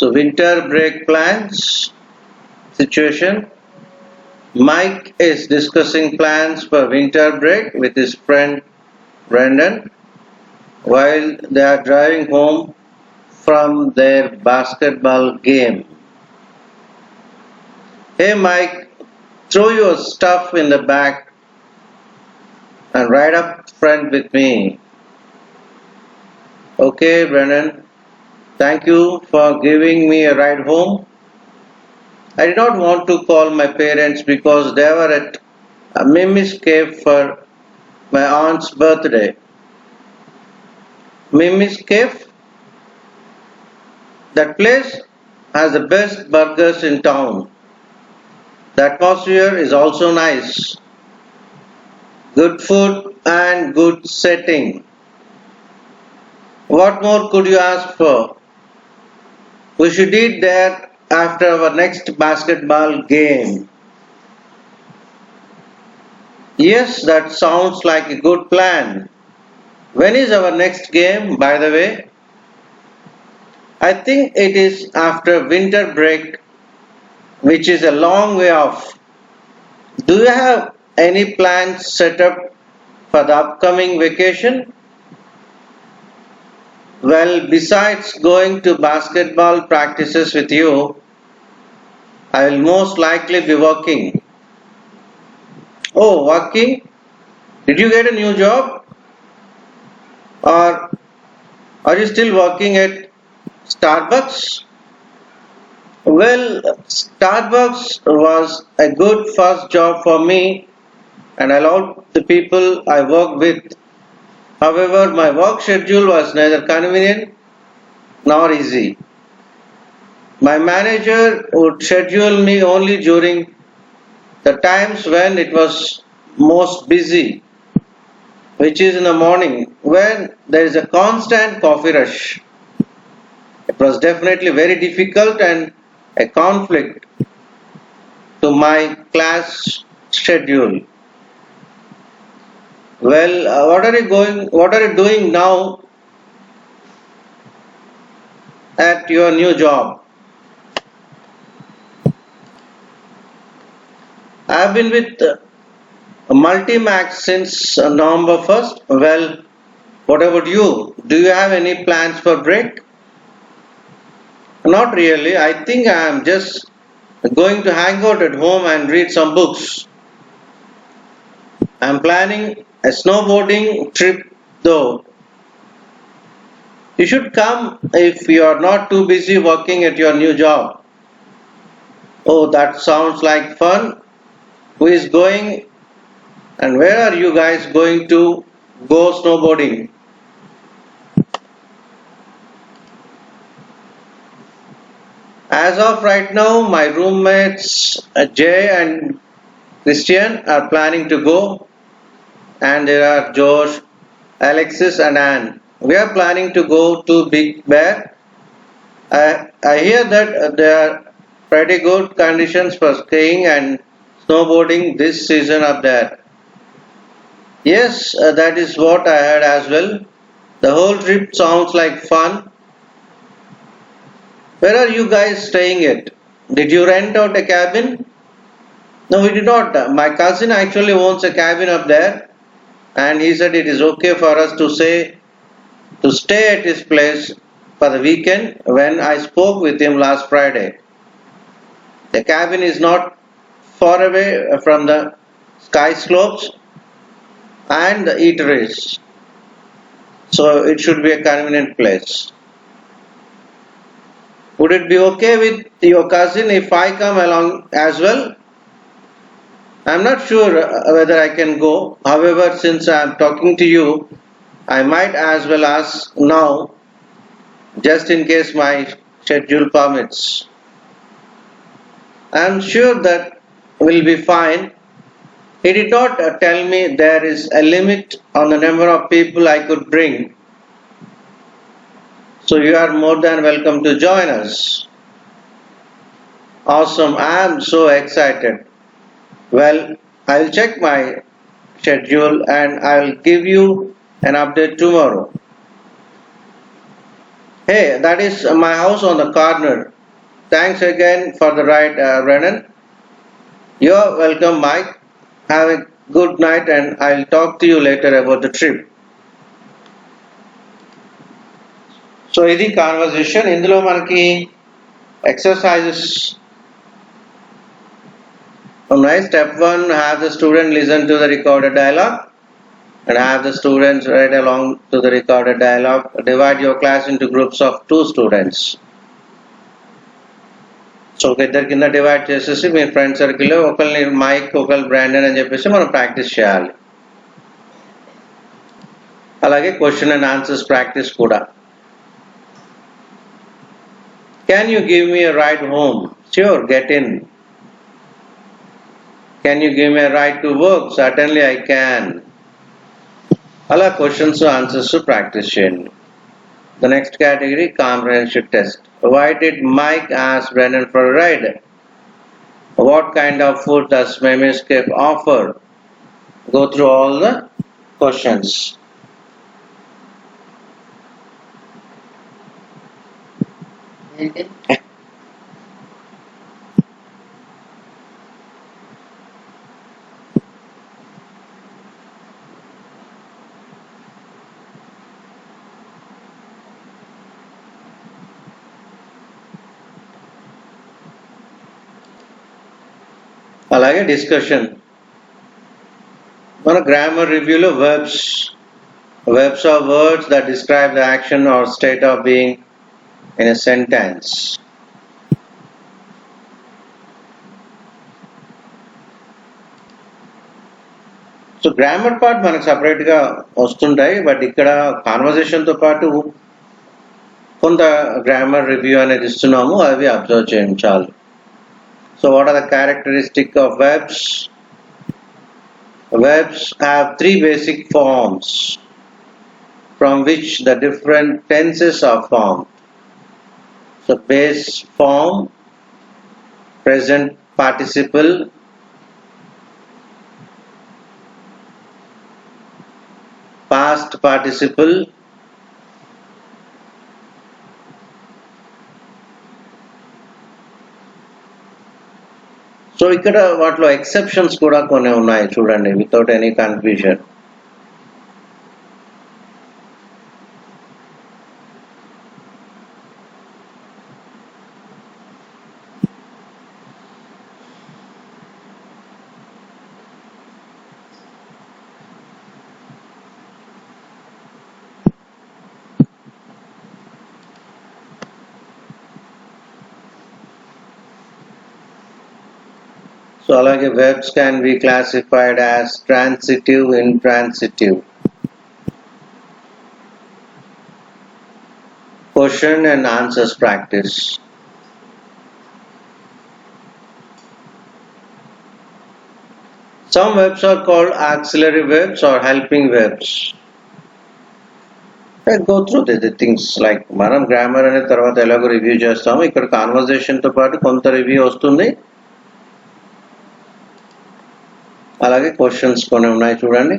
So winter break plans situation. Mike is discussing plans for winter break with his friend Brendan while they are driving home from their basketball game. Hey Mike, throw your stuff in the back and ride up front with me. Okay, Brendan, thank you for giving me a ride home. I did not want to call my parents because they were at Mimi's Cave for my aunt's birthday. Mimi's Cave? That place has the best burgers in town. The atmosphere is also nice. Good food and good setting. What more could you ask for? We should eat there after our next basketball game. Yes, that sounds like a good plan. When is our next game, by the way? I think it is after winter break, which is a long way off. Do you have any plans set up for the upcoming vacation? Well, besides going to basketball practices with you, I will most likely be working. Oh, working? Did you get a new job? Or are you still working at Starbucks? Well, Starbucks was a good first job for me and I loved the people I worked with. However, my work schedule was neither convenient nor easy. My manager would schedule me only during the times when it was most busy, which is in the morning when there is a constant coffee rush. It was definitely very difficult and a conflict to my class schedule. Well, what are you doing now at your new job? I've been with Multimax since November 1st. Well, what about you? Do you have any plans for break? Not really. I think I am just going to hang out at home and read some books. I am planning a snowboarding trip though. You should come if you are not too busy working at your new job. Oh, that sounds like fun. Who is going and where are you guys going to go snowboarding? As of right now, my roommates Jay and Christian are planning to go, and there are Josh, Alexis, and Anne. We are planning to go to Big Bear. I hear that there are pretty good conditions for skiing and snowboarding this season up there. Yes, that is what I heard as well. The whole trip sounds like fun. Where are you guys staying at? Did you rent out a cabin? No, we did not. My cousin actually owns a cabin up there, and he said it is okay for us to stay at his place for the weekend when I spoke with him last Friday. The cabin is not far away from the sky slopes and the eateries, so it should be a convenient place. Would it be okay with your cousin if I come along as well? I'm not sure whether I can go. However, since I'm talking to you, I might as well ask now, just in case my schedule permits. I'm sure that will be fine. He did not tell me there is a limit on the number of people I could bring, so you are more than welcome to join us. Awesome, I am so excited. Well, I'll check my schedule and I'll give you an update tomorrow. Hey, that is my house on the corner. Thanks again for the ride, Brennan. You're welcome, Mike. Have a good night, and I'll talk to you later about the trip. So ఇది conversation. ఇందులో మనకి exercises ఉన్నాయి. Step 1, have the student listen to the recorded dialogue and have the students read along to the recorded dialogue. Divide your class into groups of 2 students. So ఒక ఇద్దరు కింద divide చేసేసి మీ friend సర్కిల్లో ఒకరిని mic, ఒకరు Brandon అని చెప్పేసి మనం ప్రాక్టీస్ చేయాలి. అలాగే క్వశ్చన్ అండ్ ఆన్సర్స్ ప్రాక్టీస్ కూడా. Can you give me a ride home? Sure, get in. Can you give me a ride to work? Certainly I can. అలా క్వశ్చన్స్ ఆన్సర్స్ ప్రాక్టీస్ చేయండి. The next category, comprehension test. Why did Mike ask Brennan for a ride? What kind of food does Memescape offer? Go through all the questions. అలాగే discussion. మన grammar రివ్యూలో verbs are words that describe the action or state of being in a sentence. So grammar part మనకు సపరేట్గా వస్తుంటాయి, but ఇక్కడ కాన్వర్జేషన్తో పాటు కొంత grammar review అనేది ఇస్తున్నాము, అవి అబ్జర్వ్ చేయండి చాలు. So what are the characteristics of verbs? Verbs have 3 basic forms from which the different tenses are formed. So base form, present participle, past participle, so ఇక్కడ వాటిలో ఎక్సెప్షన్స్ కూడా కొన్ని ఉన్నాయి చూడండి, వితౌట్ ఎనీ కన్ఫ్యూజన్. So అలాగే verbs can be classified as transitive, intransitive. Question and answers practice. Some verbs are called auxiliary verbs or helping verbs. Let's go through the things like మనం grammar అనే తర్వాత ఎలాగో review చేస్తాము, ఇక్కడ కాన్వర్జేషన్తో పాటు కొంత review వస్తుంది. అలాగే క్వశ్చన్స్ కొన్ని ఉన్నాయి చూడండి.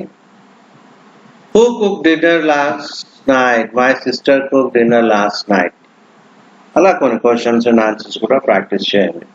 Who cooked dinner last night? My sister cooked dinner last night. అలా కొన్ని క్వశ్చన్స్ అండ్ ఆన్సర్స్ కూడా ప్రాక్టీస్ చేయండి.